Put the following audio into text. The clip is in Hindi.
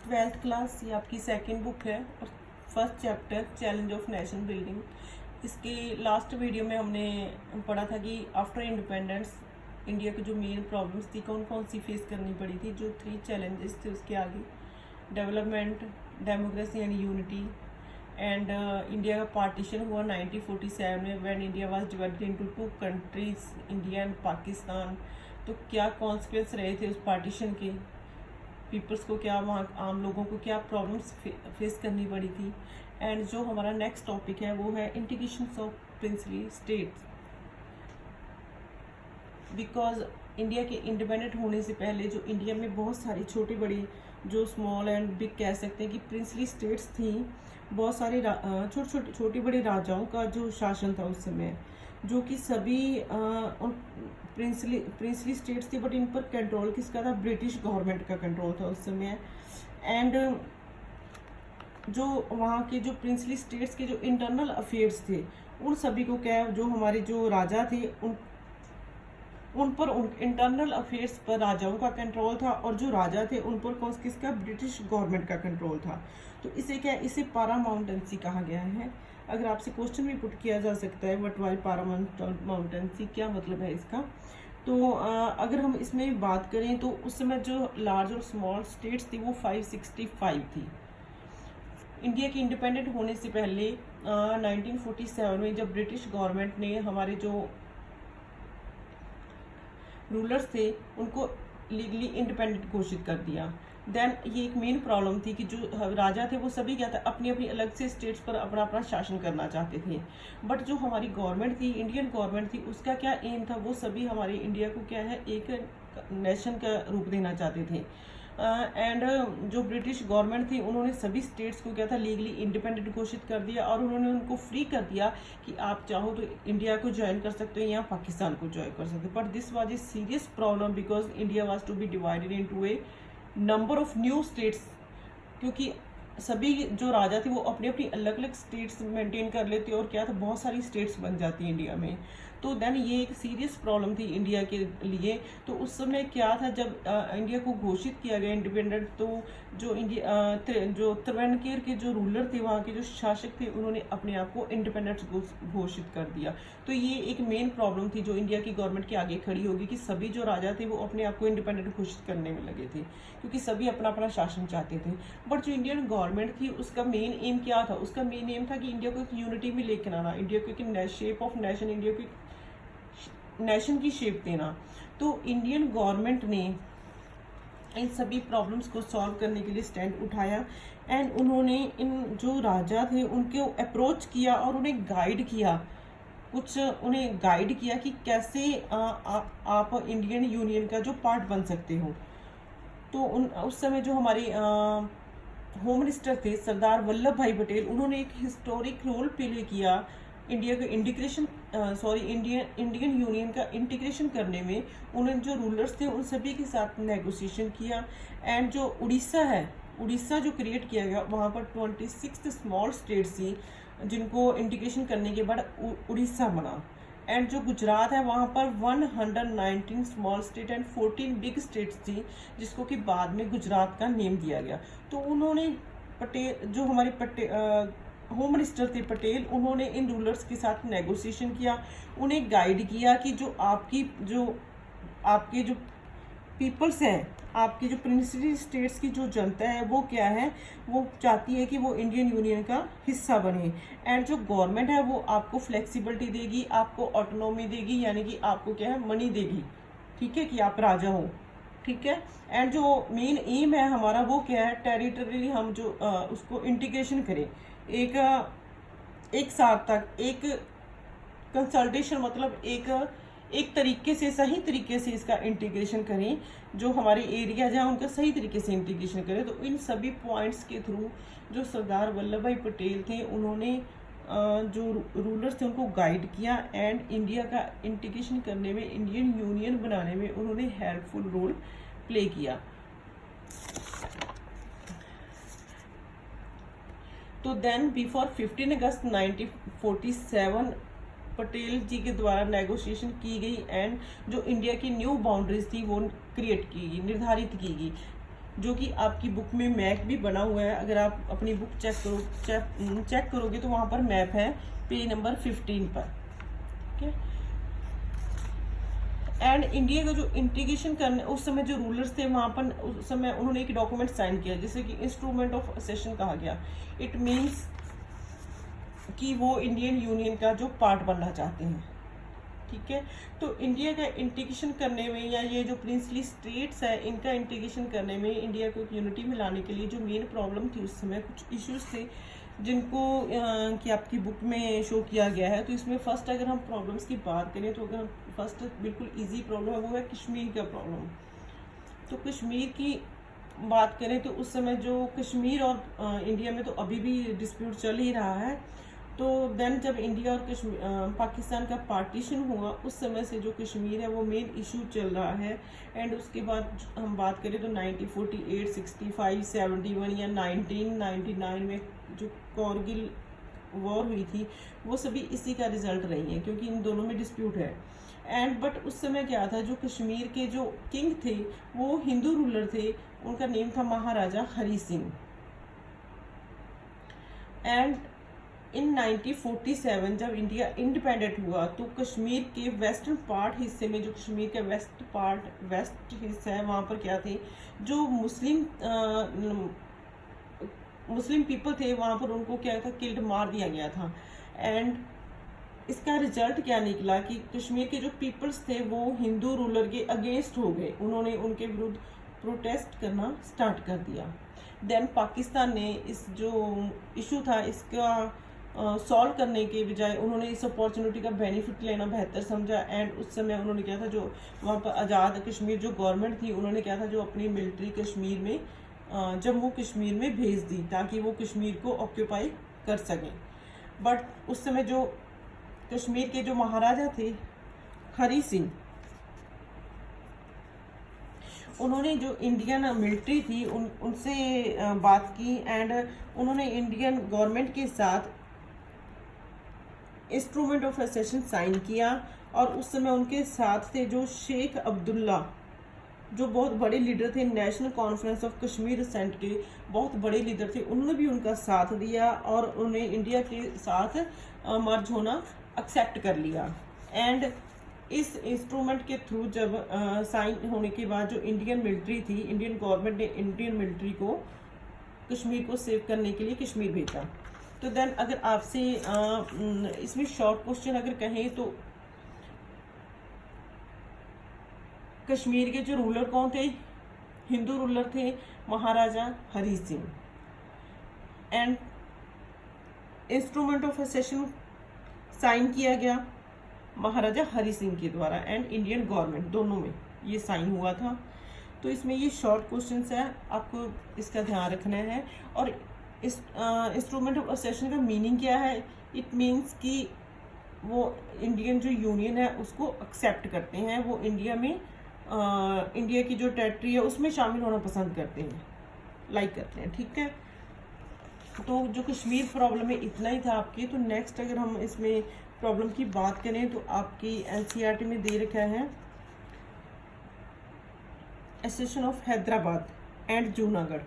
ट्वेल्थ क्लास, ये आपकी सेकंड बुक है और first chapter challenge of nation building. इसके लास्ट वीडियो में हमने पढ़ा था कि आफ्टर इंडिपेंडेंस इंडिया की जो मेन प्रॉब्लम्स थी कौन कौन सी फेस करनी पड़ी थी। जो 3 चैलेंजेस थे उसके आगे development, democracy and unity and India का पार्टीशन हुआ 1947 में when India was divided into 2 countries, India and Pakistan. तो क्या कॉन्सिक्वेंस रहे थे उस पार्टीशन के, पीपल्स को क्या, वहाँ आम लोगों को क्या प्रॉब्लम्स फेस करनी पड़ी थी। एंड जो हमारा नेक्स्ट टॉपिक है वो है integration of princely states. Because India के इंडिपेंडेंट होने से पहले जो इंडिया में बहुत सारी छोटी बड़ी, जो स्मॉल एंड बिग कह सकते हैं कि प्रिंसली स्टेट्स थी, बहुत सारे छोटी बड़ी राजाओं का जो शासन था उस समय, जो कि सभी उन प्रिंसली स्टेट्स थी, बट इन पर कंट्रोल किसका था? ब्रिटिश गवर्नमेंट का कंट्रोल था उस समय। एंड जो वहाँ के जो प्रिंसली स्टेट्स के जो इंटरनल अफेयर्स थे उन सभी को क्या, जो हमारे जो राजा थे उन पर इंटरनल अफेयर्स पर राजाओं का कंट्रोल था, और जो राजा थे उन पर किसका? ब्रिटिश गवर्नमेंट का कंट्रोल था। तो इसे क्या, इसे पारामाउंटेंसी कहा गया है। अगर आपसे क्वेश्चन भी पुट किया जा सकता है व्हाट वाज पारामाउंटेंसी, क्या मतलब है इसका। तो अगर हम इसमें बात करें तो उस समय जो लार्ज और स्मॉल स्टेट्स थी वो 565 थी। इंडिया के इंडिपेंडेंट होने से पहले 1947 में जब ब्रिटिश गवर्नमेंट ने हमारे जो रूलर्स थे उनको लीगली इंडिपेंडेंट घोषित कर दिया। देन ये एक मेन प्रॉब्लम थी कि जो राजा थे वो सभी क्या था, अपनी अपनी अलग से स्टेट्स पर अपना अपना शासन करना चाहते थे। बट जो हमारी गवर्नमेंट थी, इंडियन गवर्नमेंट थी, उसका क्या एम था, वो सभी हमारे इंडिया को क्या है, एक नेशन का रूप देना चाहते थे। एंड जो ब्रिटिश गवर्नमेंट थी उन्होंने सभी स्टेट्स को क्या था, लीगली इंडिपेंडेंट घोषित कर दिया, और उन्होंने उनको फ्री कर दिया कि आप चाहो तो इंडिया को ज्वाइन कर सकते हो या पाकिस्तान को ज्वाइन कर सकते हो। But this was a serious problem because India was to be divided into a number of new states, क्योंकि सभी जो राजा थे वो अपनी अपनी अलग अलग स्टेट्स मेंटेन कर लेते और क्या था, बहुत सारी स्टेट्स बन जाती इंडिया में। तो देन ये एक सीरियस प्रॉब्लम थी इंडिया के लिए। तो उस समय क्या था, जब इंडिया को घोषित किया गया इंडिपेंडेंट, तो जो जो त्रिवेणकेर के जो रूलर थे, वहाँ के जो शासक थे, उन्होंने अपने आप को इंडिपेंडेंट घोषित कर दिया। तो ये एक मेन प्रॉब्लम थी जो इंडिया की गवर्नमेंट के आगे खड़ी होगी कि सभी जो राजा थे वो अपने आप को इंडिपेंडेंट घोषित करने में लगे थे, क्योंकि सभी अपना अपना शासन चाहते थे। बट जो इंडियन गवर्नमेंट थी उसका मेन एम क्या था? उसका मेन एम था कि इंडिया को एक यूनिटी में लेकर आना, इंडिया को एक शेप ऑफ नेशन, इंडिया को नेशन की शेप देना। तो इंडियन गवर्नमेंट ने इन सभी प्रॉब्लम्स को सॉल्व करने के लिए स्टैंड उठाया, एंड उन्होंने इन जो राजा थे उनको अप्रोच किया और उन्हें गाइड किया, उन्हें गाइड किया कि कैसे आप इंडियन यूनियन का जो पार्ट बन सकते हो। तो उस समय जो हमारे होम मिनिस्टर थे सरदार वल्लभ भाई पटेल, उन्होंने एक हिस्टोरिक रोल प्ले किया इंडिया के इंडियन यूनियन का इंटीग्रेशन करने में। उन्होंने जो रूलर्स थे उन सभी के साथ नेगोशिएशन किया, एंड जो उड़ीसा जो क्रिएट किया गया, वहाँ पर 26 स्मॉल स्टेट्स थी जिनको इंटीग्रेशन करने के बाद उड़ीसा बना। एंड जो गुजरात है वहाँ पर 119 small state and 14 big states थी, जिसको कि बाद में गुजरात का नेम दिया गया। तो उन्होंने जो हमारे होम मिनिस्टर थे पटेल, उन्होंने इन रूलर्स के साथ नेगोशिएशन किया, उन्हें गाइड किया कि जो आपके जो पीपल्स हैं, आपकी जो प्रिंसली स्टेट्स की जो जनता है वो क्या है, वो चाहती है कि वो इंडियन यूनियन का हिस्सा बने। एंड जो गवर्नमेंट है वो आपको फ्लेक्सिबिलिटी देगी, आपको ऑटोनॉमी देगी, यानी कि आपको क्या है, मनी देगी, ठीक है, कि आप राजा हो, ठीक है। एंड जो मेन एम है हमारा वो क्या है, टेरिटरी हम जो उसको इंटीग्रेशन करें, एक साल तक एक कंसल्टेशन, मतलब एक तरीके से, सही तरीके से इसका इंटीग्रेशन करें, जो हमारे एरिया जहाँ उनका सही तरीके से इंटीग्रेशन करें। तो इन सभी पॉइंट्स के थ्रू जो सरदार वल्लभ भाई पटेल थे उन्होंने जो रूलर्स थे उनको गाइड किया, एंड इंडिया का इंटीग्रेशन करने में, इंडियन यूनियन बनाने में उन्होंने हेल्पफुल रोल प्ले किया। तो देन बिफोर 15 अगस्त 1947 पटेल जी के द्वारा नेगोशिएशन की गई, एंड जो इंडिया की न्यू बाउंड्रीज थी वो क्रिएट की गई, निर्धारित की गई। जो कि आपकी बुक में मैप भी बना हुआ है। अगर आप अपनी बुक चेक करोगे तो वहाँ पर मैप है पेज नंबर 15 पर। ठीक है। एंड इंडिया का जो इंटीग्रेशन करने उस समय जो रूलर्स थे वहाँ पर उस समय उन्होंने एक डॉक्यूमेंट साइन किया जिसे कि इंस्ट्रूमेंट ऑफ असेशन कहा गया। इट मीन्स कि वो इंडियन यूनियन का जो पार्ट बनना चाहते हैं। ठीक है। तो इंडिया का इंटीग्रेशन करने में या ये जो प्रिंसली स्टेट्स है इनका इंटीग्रेशन करने में इंडिया को एक यूनिटी में लाने के लिए जो मेन प्रॉब्लम थी उस समय कुछ इश्यूज थे जिनको कि आपकी बुक में शो किया गया है। तो इसमें फर्स्ट अगर हम प्रॉब्लम्स की बात करें तो अगर हम फर्स्ट बिल्कुल इजी प्रॉब्लम है वो है कश्मीर का प्रॉब्लम। तो कश्मीर की बात करें तो उस समय जो कश्मीर और इंडिया में तो अभी भी डिस्प्यूट चल ही रहा है। तो देन जब इंडिया और पाकिस्तान का पार्टीशन हुआ उस समय से जो कश्मीर है वो मेन इशू चल रहा है। एंड उसके बाद हम बात करें तो 1948, 65, 71 या 1999 में जो कारगिल वॉर हुई थी वो सभी इसी का रिजल्ट रही है क्योंकि इन दोनों में डिस्प्यूट है। एंड बट उस समय क्या था, जो कश्मीर के जो किंग थे वो हिंदू रूलर थे, उनका नेम था महाराजा हरी सिंह। एंड इन 1947 जब इंडिया इंडिपेंडेंट हुआ तो कश्मीर के वेस्टर्न पार्ट हिस्से में, जो कश्मीर का वेस्ट हिस्सा है वहाँ पर क्या थे, जो मुस्लिम पीपल थे वहाँ पर उनको क्या था, किल्ड मार दिया गया था। एंड इसका रिजल्ट क्या निकला कि कश्मीर के जो पीपल्स थे वो हिंदू रूलर के अगेंस्ट हो गए, उन्होंने उनके विरुद्ध प्रोटेस्ट करना स्टार्ट कर दिया। देन पाकिस्तान ने इस जो इशू था इसका सॉल्व करने के बजाय उन्होंने इस अपॉर्चुनिटी का बेनिफिट लेना बेहतर समझा। एंड उस समय उन्होंने क्या था, जो वहाँ पर आज़ाद कश्मीर जो गवर्नमेंट थी उन्होंने क्या था, जो अपनी मिलिट्री कश्मीर में जम्मू कश्मीर में भेज दी ताकि वो कश्मीर को ऑक्यूपाई कर सकें। बट उस समय जो कश्मीर के जो महाराजा थे हरी सिंह, उन्होंने जो इंडियन मिलिट्री थी उनसे बात की एंड उन्होंने इंडियन गवर्नमेंट के साथ इंस्ट्रूमेंट ऑफ असेशन साइन किया। और उस समय उनके साथ थे जो शेख अब्दुल्ला, जो बहुत बड़े लीडर थे, नेशनल कॉन्फ्रेंस ऑफ कश्मीर सेंट के बहुत बड़े लीडर थे, उन्होंने भी उनका साथ दिया और उन्हें इंडिया के साथ मर्ज होना एक्सेप्ट कर लिया। एंड इस इंस्ट्रूमेंट के थ्रू जब साइन होने के बाद जो इंडियन मिलिट्री थी, इंडियन गवर्नमेंट ने इंडियन मिलिट्री को कश्मीर को सेव करने के लिए कश्मीर भेजा। तो देन अगर आपसे इसमें शॉर्ट क्वेश्चन अगर कहें तो कश्मीर के जो रूलर कौन थे, हिंदू रूलर थे Maharaja Hari Singh. And instrument of accession sign किया गया महाराजा हरी सिंह के द्वारा एंड इंडियन गवर्नमेंट, दोनों में ये साइन हुआ था। तो इसमें ये शॉर्ट क्वेश्चंस है, आपको इसका ध्यान रखना है। और इस इंस्ट्रूमेंट ऑफ असेशन का मीनिंग क्या है? इट मीन्स कि वो इंडियन जो यूनियन है उसको एक्सेप्ट करते हैं, वो इंडिया में इंडिया की जो टेरिटरी है उसमें शामिल होना पसंद करते हैं, लाइक करते हैं। ठीक है। तो जो कश्मीर प्रॉब्लम है इतना ही था आपकी। तो नेक्स्ट अगर हम इसमें प्रॉब्लम की बात करें तो आपकी एनसीईआरटी में दे रखा है accession of Hyderabad and Junagadh.